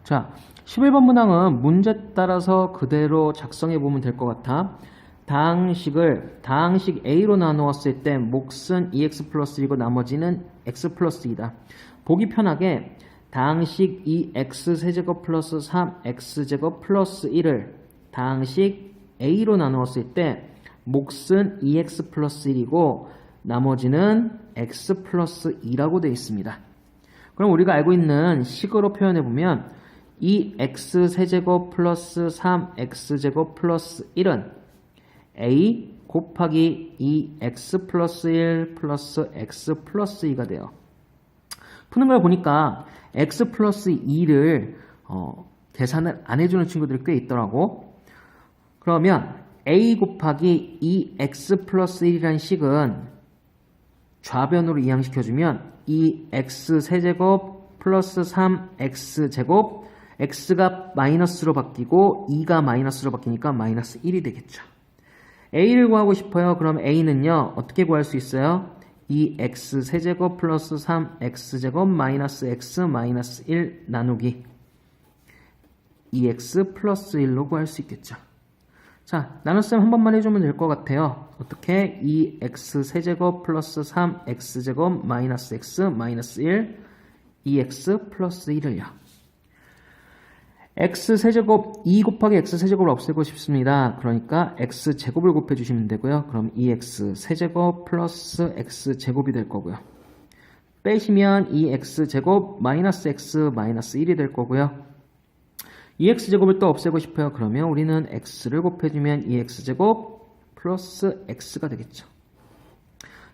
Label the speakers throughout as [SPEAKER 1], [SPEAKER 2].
[SPEAKER 1] 자, 11번 문항은 문제 따라서 그대로 작성해 보면 될 것 같아. 다항식을 다항식 A로 나누었을 때 몫은 2x 플러스 1이고 나머지는 x 플러스 2다. 보기 편하게 다항식 2x 세제곱 플러스 3x제곱 플러스 1을 다항식 A로 나누었을 때 몫은 2x 플러스 1이고 나머지는 x 플러스 2라고 되어 있습니다. 그럼 우리가 알고 있는 식으로 표현해보면 2x 세제곱 플러스 3x제곱 플러스 1은 a 곱하기 2x 플러스 1 플러스 x 플러스 2가 돼요. 푸는 걸 보니까 x 플러스 2를 계산을 안 해주는 친구들이 꽤 있더라고. 그러면 a 곱하기 2x 플러스 1이라는 식은 좌변으로 이항시켜주면 2x 세제곱 플러스 3x제곱 x가 마이너스로 바뀌고 2가 마이너스로 바뀌니까 마이너스 1이 되겠죠. a를 구하고 싶어요. 그럼 a는요. 어떻게 구할 수 있어요? 2x 세제곱 플러스 3x제곱 마이너스 x 마이너스 1 나누기 2x 플러스 1로 구할 수 있겠죠. 자, 나눗셈 한 번만 해주면 될 것 같아요. 어떻게? 2x 세제곱 플러스 3x제곱 마이너스 x 마이너스 1 2x 플러스 1을요. x 세제곱 2 곱하기 x 세제곱을 없애고 싶습니다. 그러니까 x 제곱을 곱해주시면 되고요. 그럼 2x 세제곱 플러스 x 제곱이 될 거고요. 빼시면 2x 제곱 마이너스 x 마이너스 1이 될 거고요. 2x 제곱을 또 없애고 싶어요. 그러면 우리는 x를 곱해주면 2x 제곱 플러스 x가 되겠죠.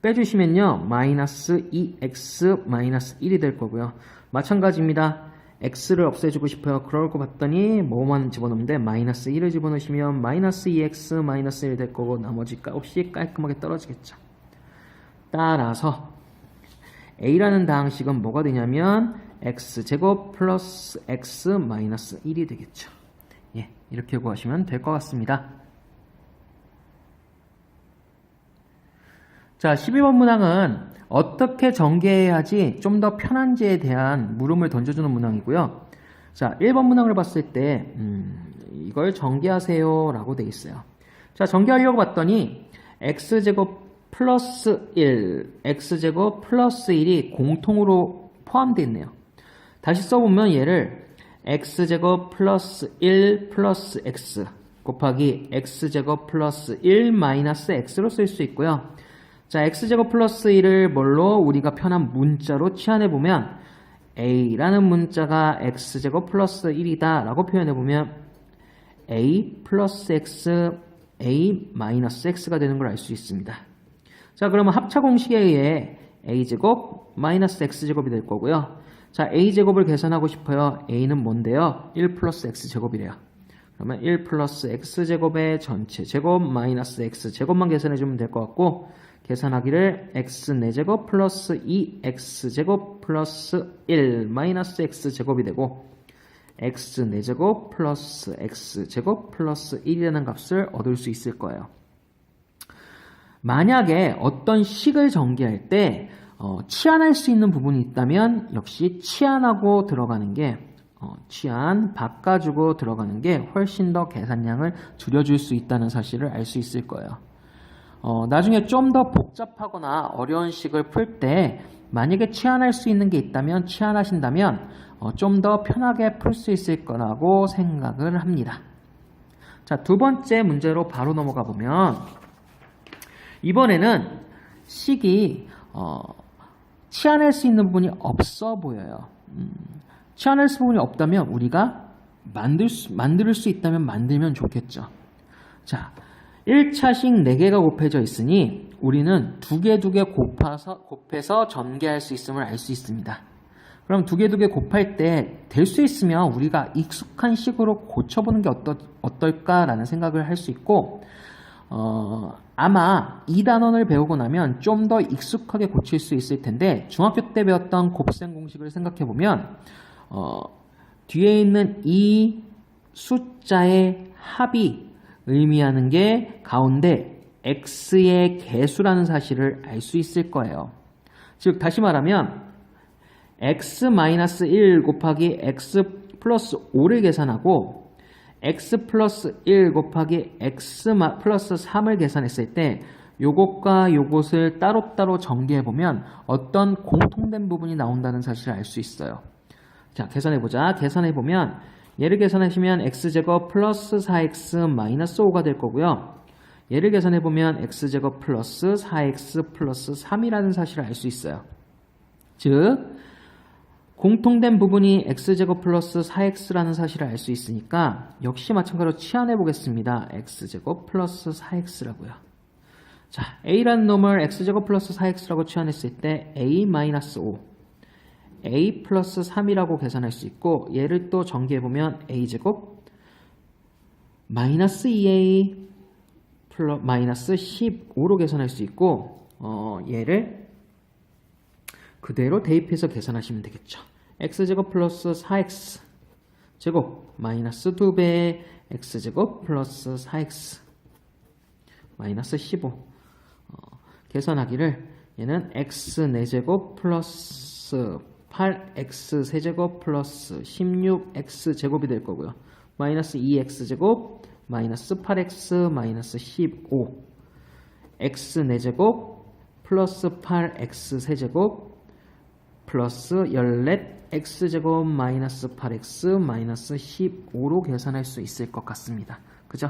[SPEAKER 1] 빼주시면요. 마이너스 2x 마이너스 1이 될 거고요. 마찬가지입니다. x를 없애주고 싶어요. 그럴 것 같더니 뭐만 집어넣는데 마이너스 1을 집어넣으시면 마이너스 2x 마이너스 1이 될 거고 나머지 값이 깔끔하게 떨어지겠죠. 따라서 a라는 다항식은 뭐가 되냐면 x제곱 플러스 x 마이너스 1이 되겠죠. 예, 이렇게 구하시면 될 것 같습니다. 자, 12번 문항은 어떻게 전개해야지 좀 더 편한지에 대한 물음을 던져주는 문항이고요. 자, 1번 문항을 봤을 때 이걸 전개하세요 라고 되어 있어요. 자, 전개하려고 봤더니 x제곱 플러스 1, x제곱 플러스 1이 공통으로 포함되어 있네요. 다시 써보면 얘를 x제곱 플러스 1 플러스 x 곱하기 x제곱 플러스 1 마이너스 x로 쓸 수 있고요. 자, x제곱 플러스 1을 뭘로 우리가 편한 문자로 치환해보면 a라는 문자가 x제곱 플러스 1이다 라고 표현해보면 a 플러스 x, a 마이너스 x가 되는 걸 알 수 있습니다. 자, 그러면 합차 공식에 의해 a제곱 마이너스 x제곱이 될 거고요. 자, a제곱을 계산하고 싶어요. a는 뭔데요? 1 플러스 x제곱이래요. 그러면 1 플러스 x제곱의 전체 제곱 마이너스 x제곱만 계산해주면 될 것 같고 계산하기를 x 4제곱 플러스 2x제곱 플러스 1 마이너스 x제곱이 되고 x 4제곱 플러스 x제곱 플러스 1이라는 값을 얻을 수 있을 거예요. 만약에 어떤 식을 전개할 때 치환할 수 있는 부분이 있다면 역시 치환하고 들어가는 게 치환 바꿔주고 들어가는 게 훨씬 더 계산량을 줄여줄 수 있다는 사실을 알 수 있을 거예요. 나중에 좀 더 복잡하거나 어려운 식을 풀 때 만약에 치환할 수 있는 게 있다면 치환하신다면 좀 더 편하게 풀 수 있을 거라고 생각을 합니다. 자, 두 번째 문제로 바로 넘어가 보면 이번에는 식이 치환할 수 있는 부분이 없어 보여요. 치환할 수 부분이 없다면 우리가 만들 수 있다면 만들면 좋겠죠. 자, 1차식 4개가 곱해져 있으니 우리는 2개 곱해서 전개할 수 있음을 알 수 있습니다. 그럼 2개 곱할 때 될 수 있으면 우리가 익숙한 식으로 고쳐보는 게 어떨까라는 생각을 할 수 있고 아마 이 단원을 배우고 나면 좀 더 익숙하게 고칠 수 있을 텐데 중학교 때 배웠던 곱셈 공식을 생각해보면 뒤에 있는 이 숫자의 합이 의미하는 게 가운데 x의 개수라는 사실을 알 수 있을 거예요. 즉 다시 말하면 x-1 곱하기 x 플러스 5를 계산하고 x 플러스 1 곱하기 x 플러스 3을 계산했을 때 요것과 요것을 따로따로 전개해보면 어떤 공통된 부분이 나온다는 사실을 알 수 있어요. 자, 계산해보자. 계산해보면 얘를 계산하시면 x제곱 플러스 4x 마이너스 5가 될 거고요. 얘를 계산해보면 x제곱 플러스 4x 플러스 3이라는 사실을 알 수 있어요. 즉 공통된 부분이 x제곱 플러스 4x라는 사실을 알 수 있으니까 역시 마찬가지로 치환해 보겠습니다. x제곱 플러스 4x라고요. 자, a라는 놈을 x제곱 플러스 4x라고 치환했을 때 a 마이너스 5, a 플러스 3이라고 계산할 수 있고 얘를 또 전개해보면 a제곱 마이너스 2a 마이너스 15로 계산할 수 있고 얘를 그대로 대입해서 계산하시면 되겠죠. x제곱 플러스 4x 제곱 마이너스 2배 x제곱 플러스 4x 마이너스 15 계산하기를 얘는 x 4제곱 플러스 8x 세제곱 플러스 16x 제곱이 될 거고요. 마이너스 2x 제곱 마이너스 8x 마이너스 15 x 4제곱 플러스 8x 세제곱 플러스 14x제곱 마이너스 8x 마이너스 15로 계산할 수 있을 것 같습니다. 그죠?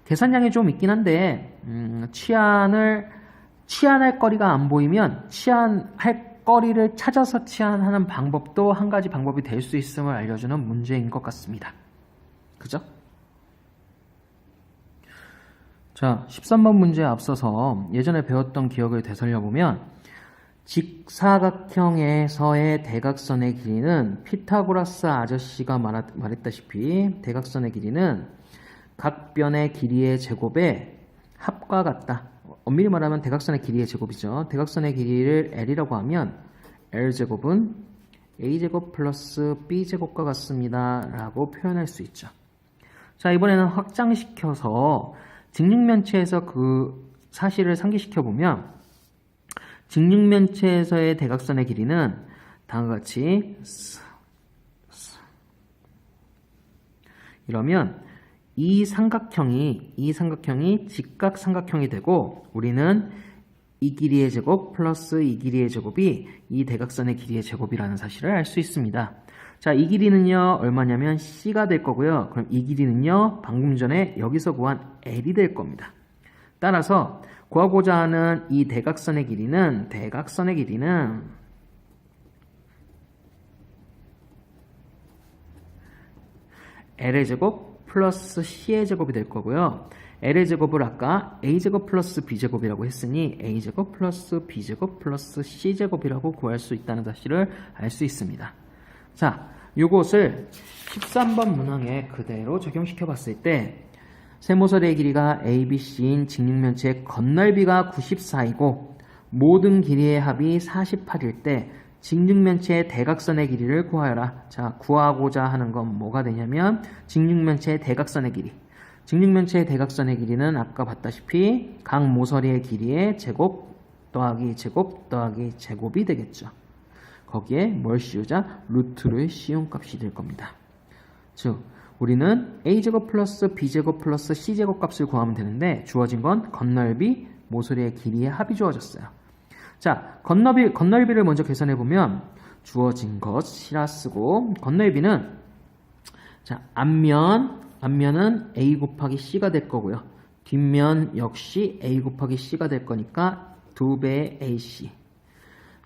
[SPEAKER 1] 계산량이 좀 있긴 한데 치환할 거리가 안 보이면 치환할 거리를 찾아서 치환하는 방법도 한 가지 방법이 될 수 있음을 알려주는 문제인 것 같습니다. 그죠? 자, 13번 문제에 앞서서 예전에 배웠던 기억을 되살려보면 직사각형에서의 대각선의 길이는 피타고라스 아저씨가 말했다시피 대각선의 길이는 각 변의 길이의 제곱의 합과 같다. 엄밀히 말하면 대각선의 길이의 제곱이죠. 대각선의 길이를 L이라고 하면 L제곱은 A제곱 플러스 B제곱과 같습니다. 라고 표현할 수 있죠. 자, 이번에는 확장시켜서 직육면체에서 그 사실을 상기시켜보면 직육면체에서의 대각선의 길이는 다음과 같이 이러면 이 삼각형이 직각삼각형이 되고 우리는 이 길이의 제곱 플러스 이 길이의 제곱이 이 대각선의 길이의 제곱이라는 사실을 알 수 있습니다. 자, 이 길이는요 얼마냐면 C가 될 거고요. 그럼 이 길이는요 방금 전에 여기서 구한 L이 될 겁니다. 따라서 구하고자 하는 이 대각선의 길이는 L의 제곱 플러스 C의 제곱이 될 거고요. L의 제곱을 아까 A제곱 플러스 B제곱이라고 했으니 A제곱 플러스 B제곱 플러스 C제곱이라고 구할 수 있다는 사실을 알 수 있습니다. 자, 요것을 13번 문항에 그대로 적용시켜 봤을 때 세모설의 길이가 ABC인 직육면체의 건널비가 94이고 모든 길이의 합이 48일 때 직육면체의 대각선의 길이를 구하여라. 자, 구하고자 하는 건 뭐가 되냐면 직육면체의 대각선의 길이. 직육면체의 대각선의 길이는 아까 봤다시피 각 모서리의 길이의 제곱 더하기 제곱 더하기 제곱이 되겠죠. 거기에 뭘 씌우자? 루트를 씌운 값이 될 겁니다. 즉 우리는 A제곱 플러스 B제곱 플러스 C제곱 값을 구하면 되는데 주어진 건 건널비, 모서리의 길이의 합이 주어졌어요. 자, 건널비를 먼저 계산해보면 주어진 것이라 쓰고 건널비는 자, 앞면은 A 곱하기 C가 될 거고요. 뒷면 역시 A 곱하기 C가 될 거니까 2배의 AC.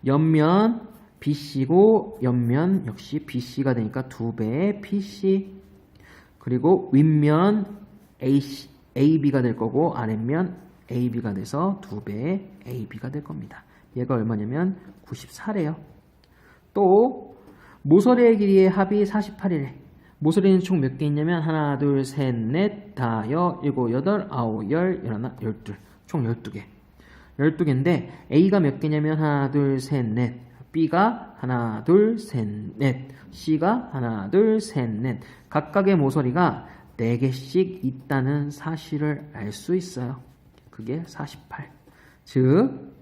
[SPEAKER 1] 옆면 BC고 옆면 역시 BC가 되니까 2배의 BC. 그리고 윗면 AB가 될 거고 아랫면 AB가 돼서 2배의 AB가 될 겁니다. 얘가 얼마냐면 94래요. 또 모서리의 길이의 합이 48이래. 모서리는 총 몇 개 있냐면 하나, 둘, 셋, 넷, 다, 여, 일곱, 여덟, 아홉, 열, 열하나, 열둘. 총 12개. 12개인데 A가 몇 개냐면 하나, 둘, 셋, 넷. B가 하나, 둘, 셋, 넷. C가 하나, 둘, 셋, 넷. 각각의 모서리가 4개씩 있다는 사실을 알 수 있어요. 그게 48. 즉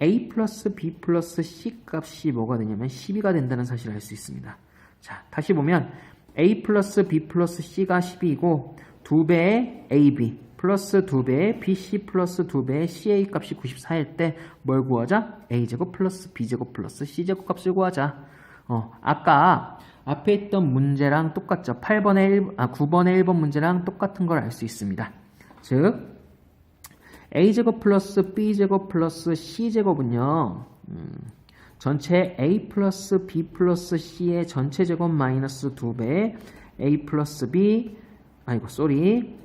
[SPEAKER 1] A 플러스 B 플러스 C 값이 뭐가 되냐면 12가 된다는 사실을 알 수 있습니다. 자, 다시 보면 A 플러스 B 플러스 C가 12이고 2배의 AB 플러스 2배의 BC 플러스 2배의 CA 값이 94일 때 뭘 구하자? A제곱 플러스 B제곱 플러스 C제곱 값을 구하자. 아까 앞에 있던 문제랑 똑같죠. 9번의 1번 문제랑 똑같은 걸 알 수 있습니다. 즉 A제곱 플러스 B제곱 플러스 C제곱은요. 전체 A 플러스 B 플러스 C의 전체 제곱 마이너스 2배의 A 플러스 B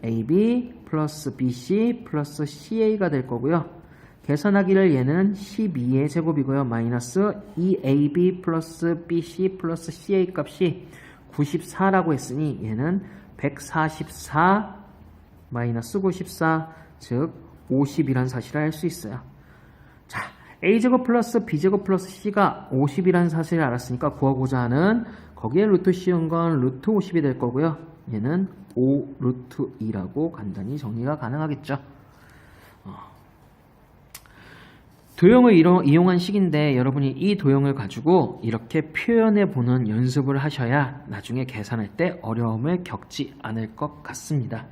[SPEAKER 1] AB 플러스 BC 플러스 CA가 될 거고요. 계산하기를 얘는 12의 제곱이고요. 마이너스 2AB 플러스 BC 플러스 CA 값이 94라고 했으니 얘는 144 마이너스 94 즉 50이란 사실을 알 수 있어요. 자, A제곱 플러스 B제곱 플러스 C가 50이라는 사실을 알았으니까 구하고자 하는 거기에 루트 씌운 건 루트 50이 될 거고요. 얘는 5 루트 2라고 간단히 정리가 가능하겠죠. 도형을 이용한 식인데 여러분이 이 도형을 가지고 이렇게 표현해 보는 연습을 하셔야 나중에 계산할 때 어려움을 겪지 않을 것 같습니다.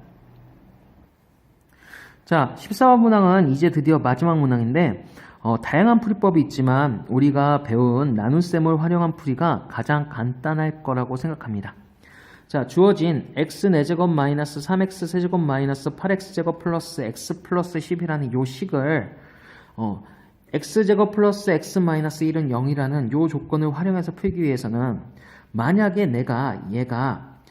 [SPEAKER 1] 자, 14번 문항은 이제 드디어 마지막 문항인데 다양한 풀이법이 있지만 우리가 배운 나눗셈을 활용한 풀이가 가장 간단할 거라고 생각합니다. 자, 주어진 x 4제곱 마이너스 3x 세제곱 마이너스 8x제곱 플러스 x 플러스 10이라는 요 식을 x제곱 플러스 x 마이너스 1은 0이라는 요 조건을 활용해서 풀기 위해서는 만약에 얘가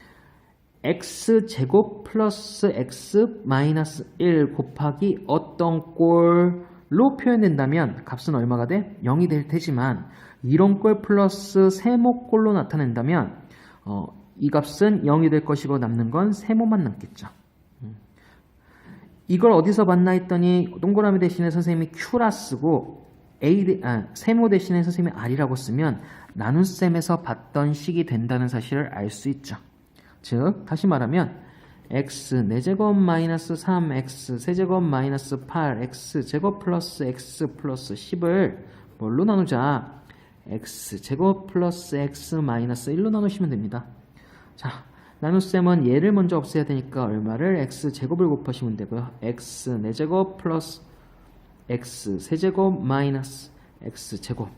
[SPEAKER 1] x제곱 플러스 x 마이너스 1 곱하기 어떤 꼴로 표현된다면 값은 얼마가 돼? 0이 될 테지만 이런 꼴 플러스 세모꼴로 나타낸다면 이 값은 0이 될 것이고 남는 건 세모만 남겠죠. 이걸 어디서 봤나 했더니 동그라미 대신에 선생님이 Q라 쓰고 세모 대신에 선생님이 R이라고 쓰면 나눗셈에서 봤던 식이 된다는 사실을 알 수 있죠. 즉 다시 말하면 x 4제곱 마이너스 3x 세제곱 마이너스 8x제곱 플러스 x 플러스 10을 뭘로 나누자? x제곱 플러스 x 마이너스 1로 나누시면 됩니다. 자, 나눗셈은 얘를 먼저 없애야 되니까 얼마를? x제곱을 곱하시면 되고요. x 4제곱 플러스 x 세제곱 마이너스 x제곱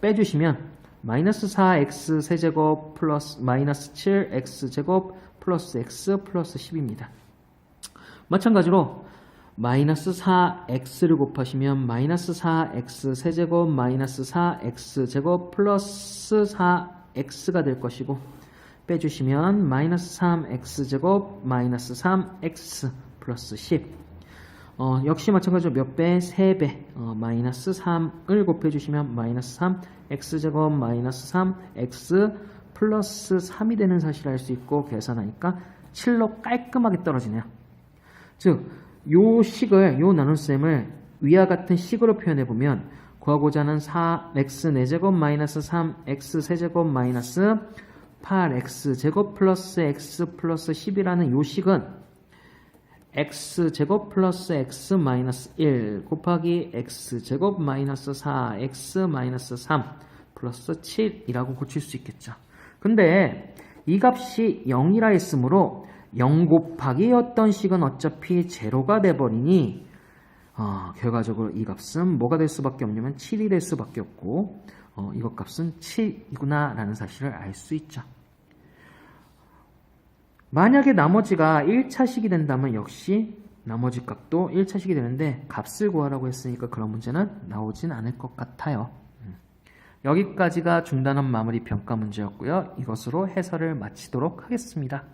[SPEAKER 1] 빼주시면 마이너스 4x 세제곱 플러스 마이너스 7x제곱 플러스 x 플러스 10입니다. 마찬가지로 마이너스 4x를 곱하시면 마이너스 4x 세제곱 마이너스 4x제곱 플러스 4x가 될 것이고 빼주시면 마이너스 3x제곱 마이너스 3x 플러스 10 역시 마찬가지로 몇 배? 3배 마이너스 3을 곱해주시면 마이너스 3 x제곱 마이너스 3x 플러스 3이 되는 사실을 알 수 있고 계산하니까 7로 깔끔하게 떨어지네요. 즉, 요 나눗셈을 위와 같은 식으로 표현해보면 구하고자 하는 4x 4제곱 마이너스 3x 세제곱 마이너스 8x제곱 플러스 x 플러스 10이라는 요 식은 x제곱 플러스 x 마이너스 1 곱하기 x제곱 마이너스 4x 마이너스 3 플러스 7이라고 고칠 수 있겠죠. 근데 이 값이 0이라 했으므로 0 곱하기 어떤 식은 어차피 제로가 돼버리니 결과적으로 이 값은 뭐가 될 수밖에 없냐면 7이 될 수밖에 없고 이것 값은 7이구나 라는 사실을 알 수 있죠. 만약에 나머지가 1차식이 된다면 역시 나머지 값도 1차식이 되는데 값을 구하라고 했으니까 그런 문제는 나오진 않을 것 같아요. 여기까지가 중단원 마무리 평가 문제였고요. 이것으로 해설을 마치도록 하겠습니다.